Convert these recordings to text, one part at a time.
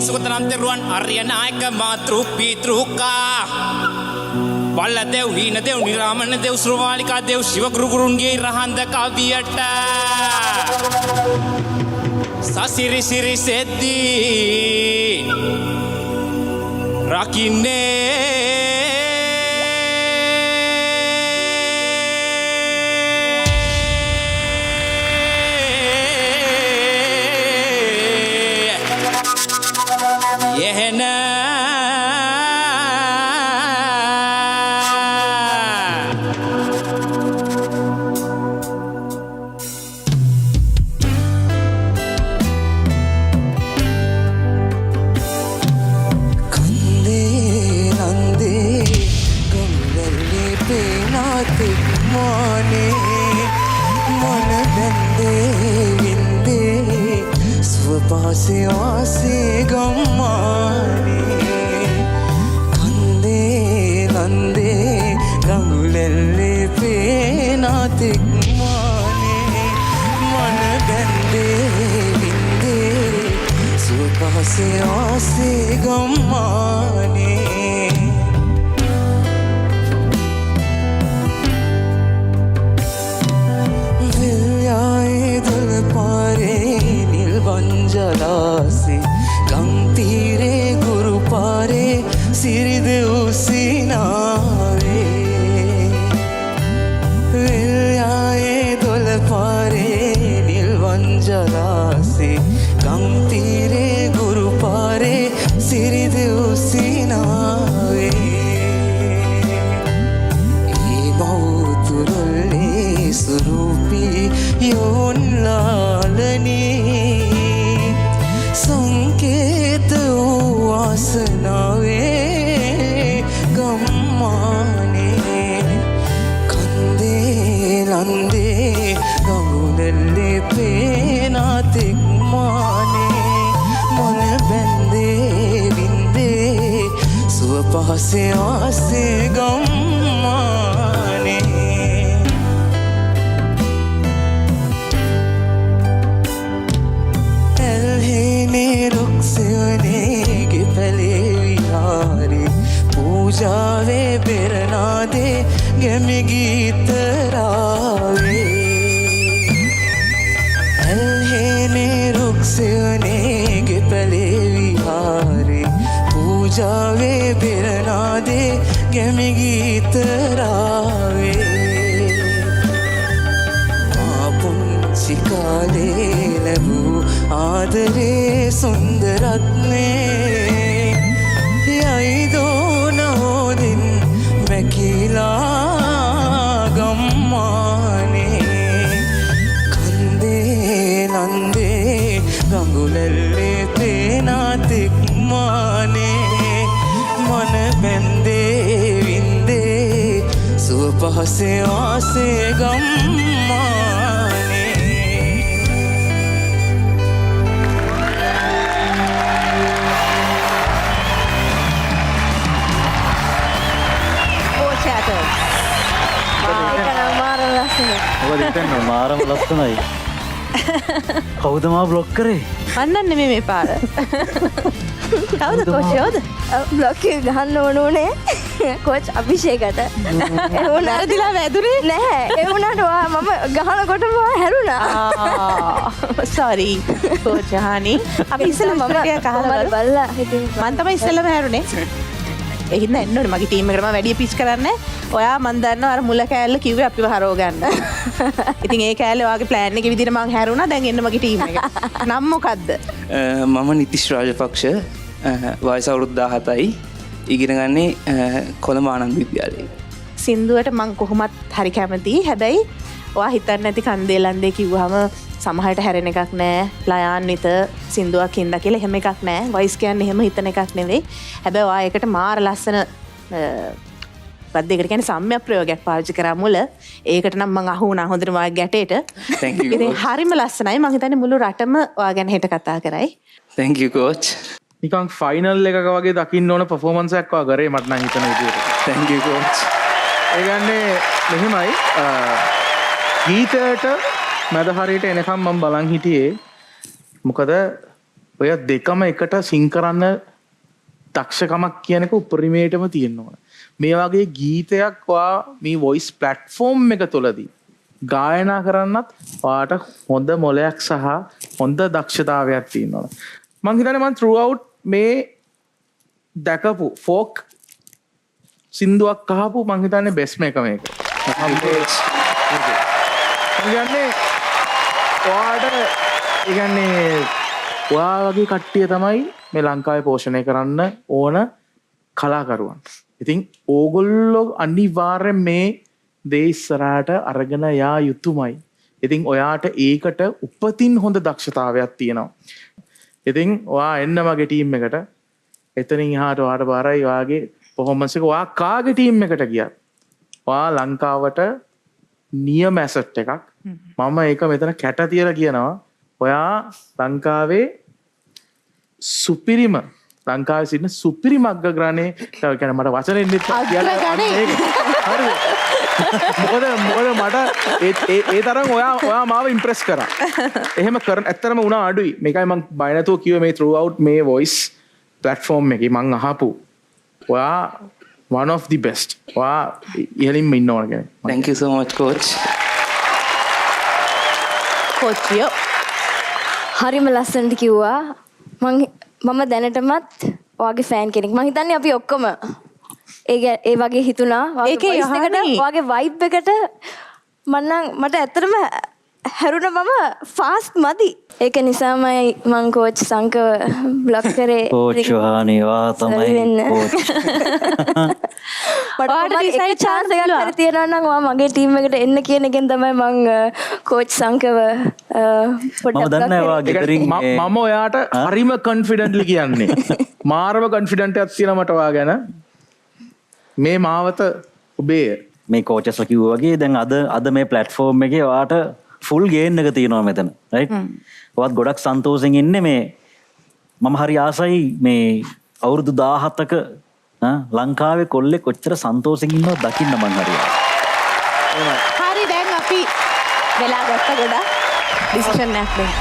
සුගතනම් තෙරුවන් ආර්ය නායක මාතෘ පීතෘකා වල්ලදෙව් හීනදෙව් නිරාමන දෙව් ශ්‍රවාලිකා දෙව් ශිව ගුරුගුරුන්ගේ රහඳ කවියට සසිරි සිරි සෙද්දී රකින්නේ කවුද මා බ්ලොක් කරේ? අන්නන්නේ මේ පාර. කවුද කොච්චෝද? බ්ලොක් එක ගහන්න ඕනේ කොච් අභිෂේකට. ඒ වැරදිලා වැදුනේ? නැහැ. ඒ වුණාට මම ගහනකොටම හැරුණා. සෝරි කොච් හානි. අපි ඉස්සෙල්ලා මම කහලා බලලා හිටින් මම තමයි ඉස්සෙල්ලාම හැරුනේ. ඒකින්ද එන්න ඕනේ මගේ ටීම් එකට මම වැඩි පිච් කරන්නේ. ඔයා මන් දන්නවා අර මුල කෑල්ල කිව්වේ අපිව හරව ගන්න. ඉතින් ඒ කෑල්ල ඔයාගේ ප්ලෑන් එකේ විදිහට මං හැරුණා. දැන් එන්න මගේ ටීම් එකට. නම් මොකද්ද? මම නිතිෂ් රාජපක්ෂ වයස අවුරුදු 17යි. ඉගෙන ගන්නේ කොළඹ ආනන්ද විද්‍යාලයේ. සින්දුවට මං කොහොමත් හරි කැමතියි. හැබැයි ඔයා හිතන්නේ නැති කන්දේලන්දේ කිව්වහම සමහරට හැරෙන එකක් නෑ. ලයාන්විත සින්දුවක් හින්දා කියලා එහෙම එකක් නෑ. වොයිස් කියන්නේ එහෙම හිතන එකක් නෙවෙයි. හැබැයි ඔයා ඒකට මාර ලස්සන පද්‍යයකට කියන්නේ සම්ම්‍ය ප්‍රයෝගයක් පාවිච්චි කරා මුල. ඒකට නම් මං අහු වුණා හොඳට ඔයාගේ ගැටේට. Thank you. ඉතින් හරිම ලස්සනයි. මං හිතන්නේ මුළු රටම ඔයා ගැන හෙට කතා කරයි. Thank you coach. නිකන් ෆයිනල් එකක වගේ දකින්න ඕන පර්ෆෝමන්ස් එකක් ඔයා කරේ මට නම් හිතන විදියට. Thank you coach. ඒ කියන්නේ මෙහෙමයි ගීතයට මැද හරියට එනකම් මම බලන් හිටියේ මොකද ඔය දෙකම එකට සිං කරන්න දක්ෂකමක් කියන එක උපරිමයටම තියෙනවා. මේ වගේ ගීතයක් වා මේ වොයිස් ප්ලැට්ෆෝම් එක තුළදී ගායනා කරන්නත් වාට හොඳ මොලයක් සහ හොඳ දක්ෂතාවයක් තියෙනවා. මං හිතන්නේ මං throughout මේ දැකපු ෆෝක් සින්දුවක් අහපු මං හිතන්නේ බෙස්ට් එක මේක. කියන්නේ ඔයාට ඔයා වගේ කට්ටිය තමයි මේ ලංකාවේ පෝෂණය කරන්න ඕන කලාකරුවන්. ඉතින් ඕගොල්ලෝ අනිවාර්යෙන් මේ දේ ඉස්සරහට අරගෙන යා යුතුමයි. ඉතින් ඔයාට ඒකට උපතින් හොඳ දක්ෂතාවයක් තියෙනවා. ඉතින් ඔයා එන්න මගේ ටීම් එකට. එතනින් එහාට ඔයාට බාරයි ඔයාගේ පර්ෆෝමන්ස් එක. ඔයා කාගේ ටීම් එකට ගියත් ඔයා ලංකාවට නියම ඇසට් එකක්. මම ඒක මෙතන කැට තියලා කියනවා. ඔයා ලංකාවේ සුපිරිම ලංකාවේ සිටින සුපිරිම අග්‍රග්‍රාණේ කියන්නේ මට වචනෙන් දෙන්න මොකද මට ඒ තරම් ඔයා මාව ඉම්ප්‍රෙස් කරා. එහෙම කරන ඇත්තටම වුණා අඩුයි. මේකයි මම බය නැතුව කිව්වේ මේ throughout මේ voice platform එකේ මම අහපු ඔයා one of the best. ඔයා ඉහළින්ම ඉන්න ඕන කෙනෙක්. Thank you so much coach. කොච්චියෝ හරිම ලස්සනට කිව්වා. මම දැනටමත් ඔයාගේ ෆෑන් කෙනෙක්. මං හිතන්නේ අපි ඔක්කොම ඒ වගේ හිතුණා. ඒකේ ඔයාගේ වයිබ් එකට මට ඇත්තටම හැරුණ මම ෆාස්ට් මදි. ඒක නිසාමයි මං කෝච් සංකව බ්ලොක් කරේ. කෝච් වහනේවා තමයි කෝච්. මට ඩිසයිඩ් chance එකක් හරි තියනවා නම් ඔයා මගේ ටීම් එකට එන්න කියන එකෙන් තමයි මං කෝච් සංකව මම දන්නේ ඔයා ගෙදරින් මම ඔයාට හරිම කොන්ෆිඩන්ට්ලි කියන්නේ. මාරම කොන්ෆිඩන්ට් එකක් තියෙනවා මට ඔයා ගැන. මේ මාවත ඔබේ මේ කෝචස්ලා කිව්වා වගේ දැන් අද මේ ප්ලැට්ෆෝම් එකේ ඔයාට ෆුල් ගේන් එක තියෙනවා මෙතන රයිට්. ඔයත් ගොඩක් සන්තෝෂෙන් ඉන්නේ මේ මම හරි ආසයි මේ අවුරුදු 17ක ලංකාවේ කොල්ලේ කොච්චර සන්තෝෂෙන් ඉන්නවද දකින්න මං හරි ආසයි. හරි දැන් අපි වෙලා ගත්ත ගොඩක් ඩිසිෂන් එකක් දෙන්න.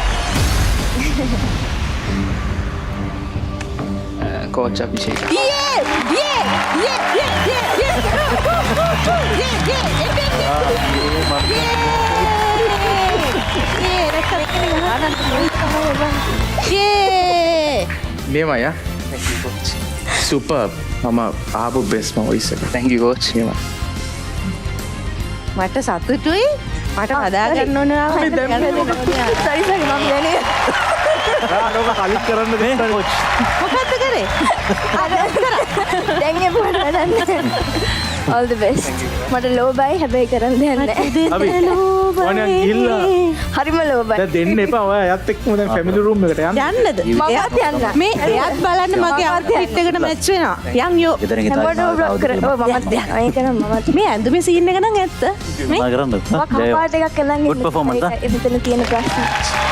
coach අභිෂේක. මේම අය සුපර්. මම ආපු බෙස්ට් වොයිස් එක. Thank you coach. මට සතුටුයි. මට හදාගන්න ඕන නම් සරි මම දැනේ. කලින් කරන්න දෙන්න මොකද්ද කරේ? දැන් ඒ පොඩ වැඩන්නේ. all the best. මට ලෝ බයි හැබැයි කරන්න දෙයක් නැහැ. අපි ඕනේ ගිහිල්ලා හරිම ලෝ බයි. දැන් දෙන්න එපා. ඔයා එයත් එක්කම දැන් ෆැමිලි රූම් එකට යන්න. යන්නද? මමත් යන්න. මේ එයාත් බලන්න මගේ අවුට්ෆිට් එකට මැච් වෙනවා. යන් යෝ. ගෙදරින් මමත් යනවා. ඒක නම් මමත් මේ ඇඳුමේ සීන් එක නම් ඇත්ත. මම කරන්නද? කපාට එකක් එලන් Good performance, එතන තියෙන ප්‍රශ්න.